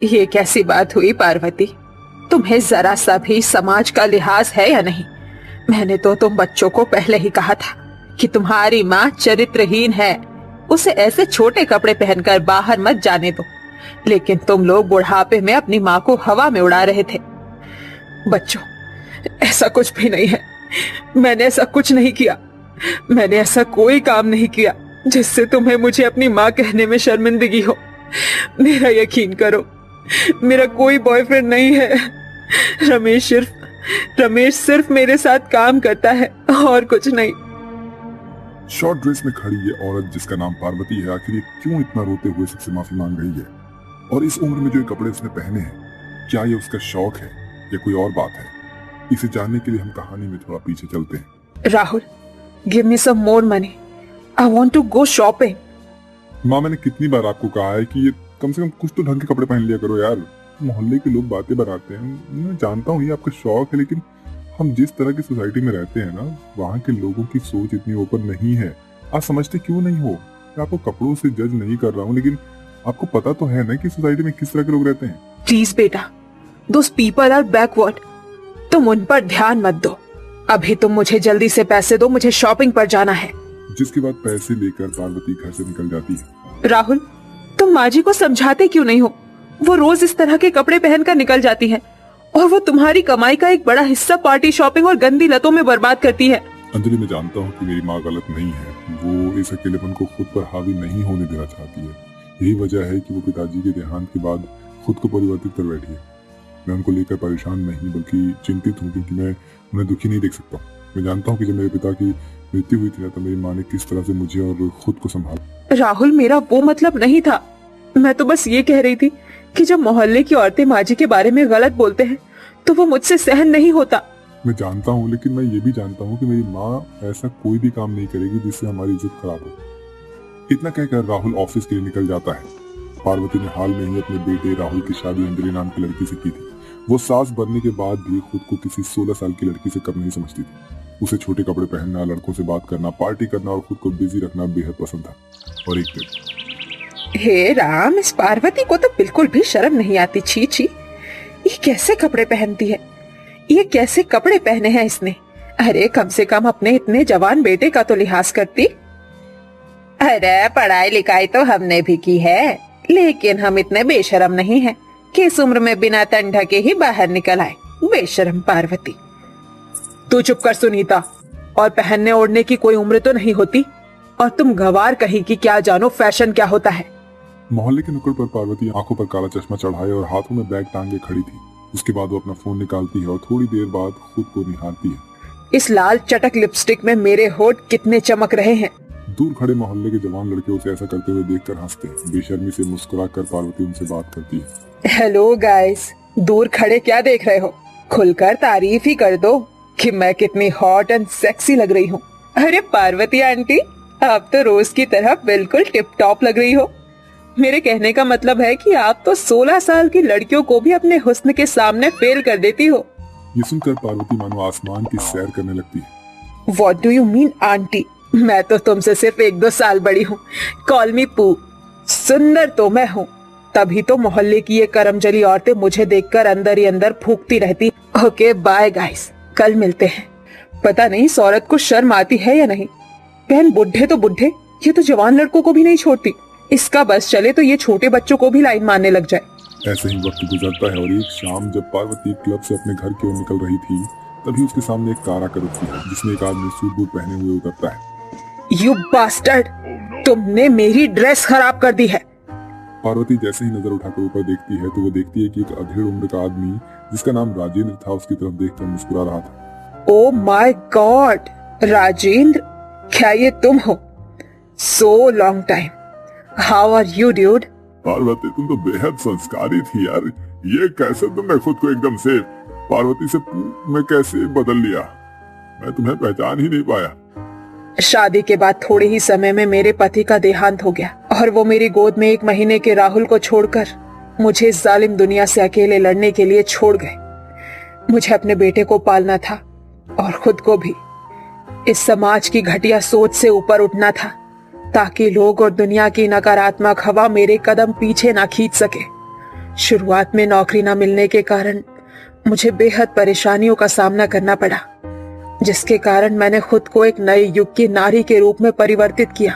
ये कैसी बात हुई पार्वती? तुम्हें जरा सा भी समाज का लिहाज है या नहीं? मैंने तो तुम बच्चों को पहले ही कहा था कि तुम्हारी माँ चरित्रहीन है, उसे ऐसे छोटे कपड़े पहनकर बाहर मत जाने दो। लेकिन तुम लोग बुढ़ापे में अपनी माँ को हवा में उड़ा रहे थे। बच्चों, ऐसा कुछ भी नहीं है। मैंने ऐसा कुछ नहीं किया। मैंने ऐसा कोई काम नहीं किया जिससे तुम्हें मुझे अपनी माँ कहने में शर्मिंदगी हो। मेरा यकीन करो, मेरा कोई बॉयफ्रेंड नहीं है। रमेश सिर्फ मेरे साथ काम करता है और कुछ नहीं। शॉर्ट ड्रेस में खड़ी ये औरत जिसका नाम पार्वती है, आखिर क्यों इतना रोते हुए सबसे माफी मांग रही है? और इस उम्र में जो ये कपड़े उसने पहने हैं, क्या ये उसका शौक है या कोई और बात है? इसे जानने के लिए हम कहानी में थोड़ा पीछे चलते हैं। Rahul, give me some more money, I want to go shopping. माँ, मैंने कितनी बार आपको कहा है कि ये कम से कम कुछ तो ढंग के कपड़े पहन लिया करो यार। मोहल्ले के लोग बातें बनाते हैं, मैं जानता हूँ ये आपका शौक है, लेकिन हम जिस तरह की सोसाइटी में रहते हैं ना, वहाँ के लोगों की सोच इतनी ओपन नहीं है। आप समझते क्यों नहीं हो? मैं आपको कपड़ों से जज नहीं कर रहा हूँ, लेकिन आपको पता तो है ना कि सोसाइटी में किस तरह के लोग रहते हैं। प्लीज बेटा, दोस पीपल आर बैकवर्ड, तुम उन पर ध्यान मत दो। अभी तुम मुझे जल्दी से पैसे दो, मुझे शॉपिंग पर जाना है। जिसके बाद पैसे लेकर पार्वती घर से निकल जाती है। राहुल, तुम माँ जी को समझाते क्यों नहीं हो? वो रोज इस तरह के कपड़े पहनकर निकल जाती है और वो तुम्हारी कमाई का एक बड़ा हिस्सा पार्टी शॉपिंग और गंदी लतों में बर्बाद करती है। अंजलि, मैं जानता हूँ कि मेरी माँ गलत नहीं है। वो इस अकेलेपन को खुद पर हावी नहीं होने देना चाहती है। यही वजह है कि वो पिताजी के देहांत के बाद खुद को परिवर्तित कर बैठी है। मैं उनको लेकर परेशान नहीं बल्कि चिंतित हूँ, क्योंकि मैं उन्हें दुखी नहीं देख सकता। मैं जानता हूँ कि जब मेरे पिता की मृत्यु हुई थी ना, तो मेरी माँ ने किस तरह से मुझे और खुद को संभाला। राहुल, मेरा वो मतलब नहीं था। मैं तो बस ये कह रही थी कि जब मोहल्ले की औरतें माँ जी के बारे में गलत बोलते हैं तो वो मुझसे सहन नहीं होता। मैं जानता हूँ, लेकिन मैं ये भी जानता हूँ कि मेरी माँ ऐसा कोई भी काम नहीं करेगी जिससे हमारी इज्जत खराब हो। इतना कहकर राहुल ऑफिस के लिए निकल जाता है। पार्वती ने हाल में ही अपने बेटे राहुल की शादी अंजलि नाम की लड़की से की थी। वो सास बनने के बाद भी खुद को किसी 16 साल की लड़की से कम नहीं समझती थी। उसे छोटे कपड़े पहनना, लड़कों से बात करना, पार्टी करना और खुद को बिजी रखना बेहद पसंद था। और एक दिन, हे राम, इस पार्वती को तो बिल्कुल भी शर्म नहीं आती। छी छी, ये कैसे कपड़े पहनती है? ये कैसे कपड़े पहने हैं इसने? अरे कम से कम अपने इतने जवान बेटे का तो लिहाज करती। अरे पढ़ाई लिखाई तो हमने भी की है, लेकिन हम इतने बेशरम नहीं हैं कि इस उम्र में बिना तन ढके ही बाहर निकल आए। बेशरम पार्वती। तू चुप कर सुनीता, और पहनने ओढ़ने की कोई उम्र तो नहीं होती। और तुम गवार कहीं की क्या जानो फैशन क्या होता है। मोहल्ले के नुक्कड़ पर पार्वती आंखों पर काला चश्मा चढ़ाए और हाथों में बैग टांगे खड़ी थी। उसके बाद वो अपना फोन निकालती है और थोड़ी देर बाद खुद को निहारती है। इस लाल चटक लिपस्टिक में मेरे होठ कितने चमक रहे हैं। दूर खड़े मोहल्ले के जवान लड़के उसे ऐसा करते हुए देखकर हंसते हैं। बेशर्मी से मुस्कुराकर पार्वती उनसे बात करती है। हेलो गाइस, दूर खड़े क्या देख रहे हो? खुलकर तारीफ ही कर दो कि मैं कितनी हॉट एंड सेक्सी लग रही हूँ। अरे पार्वती आंटी, आप तो रोज की तरह बिल्कुल टिप टॉप लग रही हो। मेरे कहने का मतलब है कि आप तो 16 साल की लड़कियों को भी अपने हुस्न के सामने फेल कर देती हो। ये सुनकर पार्वती मानो आसमान की सैर करने लगती है। What do you mean aunty? मैं तो तुमसे सिर्फ 1-2 साल बड़ी हूँ। कॉल मी पू। सुंदर तो मैं हूँ, तभी तो मोहल्ले की ये करमजली औरतें मुझे देखकर अंदर ही अंदर फूंकती रहती। ओके बाय गाइस, कल मिलते हैं। पता नहीं इस औरत को शर्म आती है या नहीं। बहन, बुढ़े तो बुढ़े, ये तो जवान लड़कों को भी नहीं छोड़ती। इसका बस चले तो ये छोटे बच्चों को भी लाइन मारने लग जाए। ऐसे ही वक्त गुजरता है और एक शाम जब पार्वती क्लब से अपने घर की ओर निकल रही थी, तभी उसके सामने एक कार आकर रुकती है, जिसमें एक आदमी सूट बूट पहने हुए उतरता है। यू बास्टर्ड, तुमने मेरी ड्रेस खराब कर दी है। पार्वती जैसे ही नजर उठाकर ऊपर देखती है तो वो देखती है कि एक अधेड़ उम्र का आदमी जिसका नाम राजेंद्र था उसकी तरफ देखकर मुस्कुरा रहा था। ओ माय गॉड, राजेंद्र, क्या ये तुम हो? So long time, how are you dude? Parvati, तुम तो बेहद संस्कारी थी यार। ये कैसे तुमने खुद को एकदम से पार्वती से में कैसे बदल लिया? मैं तुम्हें पहचान ही नहीं पाया। शादी के बाद थोड़े ही समय में मेरे पति का देहांत हो गया और वो मेरी गोद में 1 महीने के राहुल को छोड़कर मुझे इस जालिम दुनिया से अकेले लड़ने के लिए छोड़ गए। मुझे अपने बेटे को पालना था और खुद को भी। इस समाज की घटिया सोच से ऊपर उठना था ताकि लोग और दुनिया की नकारात्मक हवा मेरे कदम पीछे ना खींच सके। शुरुआत में नौकरी न मिलने के कारण मुझे बेहद परेशानियों का सामना करना पड़ा, जिसके कारण मैंने खुद को एक नए युग की नारी के रूप में परिवर्तित किया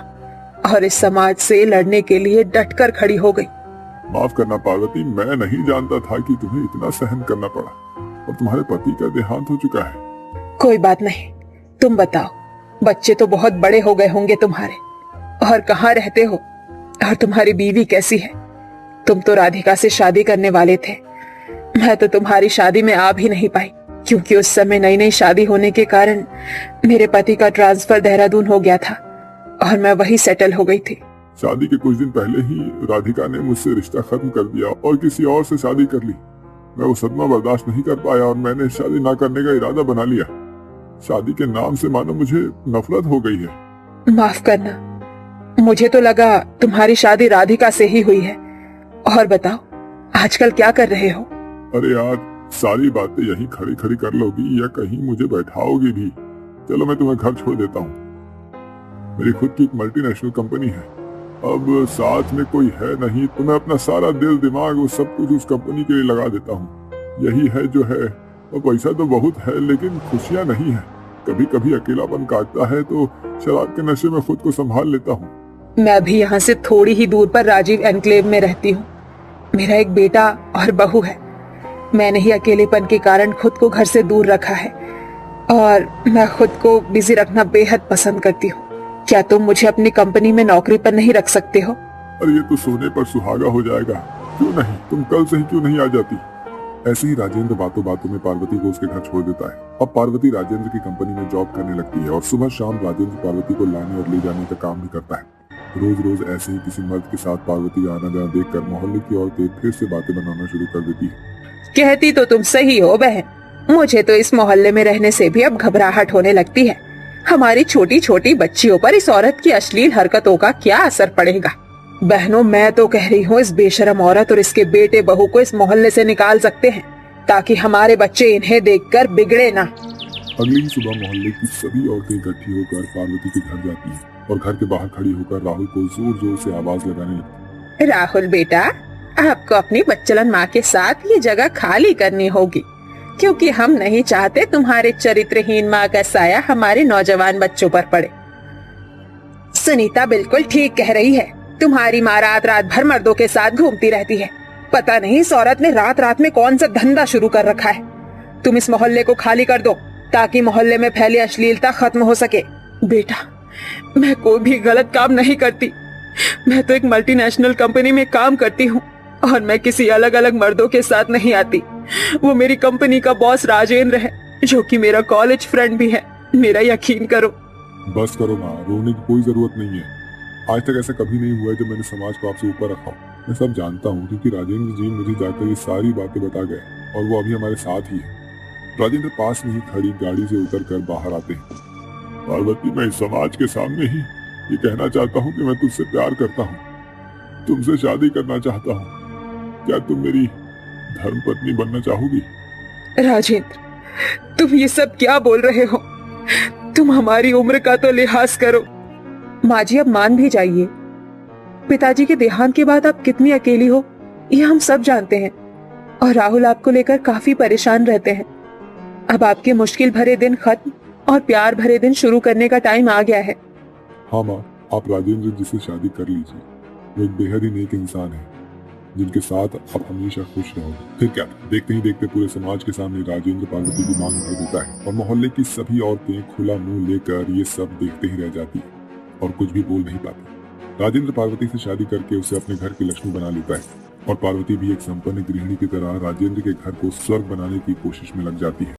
और इस समाज से लड़ने के लिए डटकर खड़ी हो गई। माफ करना पार्वती, मैं नहीं जानता था कि तुम्हें इतना सहन करना पड़ा और तुम्हारे पति का देहांत हो चुका है। कोई बात नहीं, तुम बताओ, बच्चे तो बहुत बड़े हो गए होंगे तुम्हारे, और कहाँ रहते हो, और तुम्हारी बीवी कैसी है? तुम तो राधिका से शादी करने वाले थे। मैं तो तुम्हारी शादी में आ भी नहीं पाई, क्योंकि उस समय नई नई शादी होने के कारण मेरे पति का ट्रांसफर देहरादून हो गया था और मैं वही सेटल हो गई थी। शादी के कुछ दिन पहले ही राधिका ने मुझसे रिश्ता खत्म कर दिया और किसी और से शादी कर ली। मैं वो सदमा बर्दाश्त नहीं कर पाया और मैंने शादी ना करने का इरादा बना लिया। शादी के नाम से मानो मुझे नफरत हो गई है। माफ करना, मुझे तो लगा तुम्हारी शादी राधिका से ही हुई है। और बताओ, आजकल क्या कर रहे हो? अरे यार, सारी बातें यहीं खड़ी खड़ी कर लोगी या कहीं मुझे बैठाओगी भी? चलो मैं तुम्हें घर छोड़ देता हूँ। मेरी खुद की एक मल्टीनेशनल कंपनी है। अब साथ में कोई है नहीं तो मैं अपना सारा दिल दिमाग वो सब कुछ उस कंपनी के लिए लगा देता हूँ। यही है जो है। और पैसा तो बहुत है लेकिन खुशियाँ नहीं है। कभी कभी अकेलापन काटता है तो शराब के नशे में खुद को संभाल लेता हूँ। मैं भी यहाँ से थोड़ी ही दूर पर राजीव एनक्लेव में रहती हूँ। मेरा एक बेटा और बहू है। मैंने ही अकेलेपन के कारण खुद को घर से दूर रखा है और मैं खुद को बिजी रखना बेहद पसंद करती हूँ। क्या तुम मुझे अपनी कंपनी में नौकरी पर नहीं रख सकते हो? अरे ये तो सोने पर सुहागा हो जाएगा। क्यों नहीं, तुम कल से ही क्यों नहीं आ जाती? ऐसे ही राजेंद्र बातों बातों में पार्वती को उसके घर छोड़ देता है। अब पार्वती राजेंद्र की कंपनी में जॉब करने लगती है और सुबह शाम राजेंद्र पार्वती को लाने और ले जाने का काम भी करता है। रोज रोज ऐसे ही किसी मर्द के साथ पार्वती का आना जाना देखकर मोहल्ले की औरतें फिर से बातें बनाना शुरू कर देती है। कहती तो तुम सही हो बहन, मुझे तो इस मोहल्ले में रहने से भी अब घबराहट होने लगती है। हमारी छोटी छोटी बच्चियों पर इस औरत की अश्लील हरकतों का क्या असर पड़ेगा? बहनों, मैं तो कह रही हूँ इस बेशरम औरत और इसके बेटे बहू को इस मोहल्ले से निकाल सकते हैं ताकि हमारे बच्चे इन्हें देखकर बिगड़े ना। अगली ही सुबह मोहल्ले की सभी औरतें इकट्ठी होकर पार्वती के घर जाती हैं और घर के बाहर खड़ी होकर राहुल को जोर जोर से आवाज लगाने लगती। राहुल बेटा, आपको अपनी बच्चलन माँ के साथ ये जगह खाली करनी होगी, क्योंकि हम नहीं चाहते तुम्हारे चरित्रहीन माँ का साया हमारे नौजवान बच्चों पर पड़े। सुनीता बिल्कुल ठीक कह रही है। तुम्हारी माँ रात रात भर मर्दों के साथ घूमती रहती है। पता नहीं इस औरत ने रात रात में कौन सा धंधा शुरू कर रखा है। तुम इस मोहल्ले को खाली कर दो ताकि मोहल्ले में फैली अश्लीलता खत्म हो सके। बेटा, मैं कोई भी गलत काम नहीं करती। मैं तो एक मल्टीनेशनल कंपनी में काम करती हूँ और मैं किसी अलग अलग मर्दों के साथ नहीं आती। वो मेरी कंपनी का बॉस राजेंद्र है, जो कि मेरा कॉलेज फ्रेंड भी है। मेरा यकीन करो। बस करो माँ, रोने की कोई जरूरत नहीं है। आज तक ऐसा कभी नहीं हुआ जब मैंने समाज को आपसे ऊपर रखा। मैं सब जानता हूँ क्योंकि राजेंद्र जी मुझे जाकर ये सारी बातें बता गए और वो अभी हमारे साथ ही है। राजेंद्र पास में ही खड़ी गाड़ी से उतरकर बाहर आते हैं। पार्वती, मैं इस समाज के सामने ही ये कहना चाहता हूँ कि मैं तुझसे प्यार करता हूँ, तुमसे शादी करना चाहता हूँ। क्या तुम मेरी धर्मपत्नी बनना चाहोगी? राजेंद्र, तुम ये सब क्या बोल रहे हो? तुम हमारी उम्र का तो लिहाज करो। माँ जी, अब मान भी जाइए। पिताजी के देहांत के बाद आप कितनी अकेली हो ये हम सब जानते हैं और राहुल आपको लेकर काफी परेशान रहते हैं। अब आपके मुश्किल भरे दिन खत्म और प्यार भरे दिन शुरू करने का टाइम आ गया है। हाँ माँ, आप राजेंद्र जी से शादी कर लीजिए। वो एक बेहद ही नेक इंसान है जिनके साथ आप हमेशा खुश रहोगे। फिर क्या, देखते ही देखते पूरे समाज के सामने राजेंद्र पार्वती की मांग भर देता है और मोहल्ले की सभी औरतें खुला मुंह लेकर ये सब देखते ही रह जाती है और कुछ भी बोल नहीं पाती। राजेंद्र पार्वती से शादी करके उसे अपने घर की लक्ष्मी बना लेता है और पार्वती भी एक संपन्न गृहिणी की तरह राजेंद्र के घर को स्वर्ग बनाने की कोशिश में लग जाती है।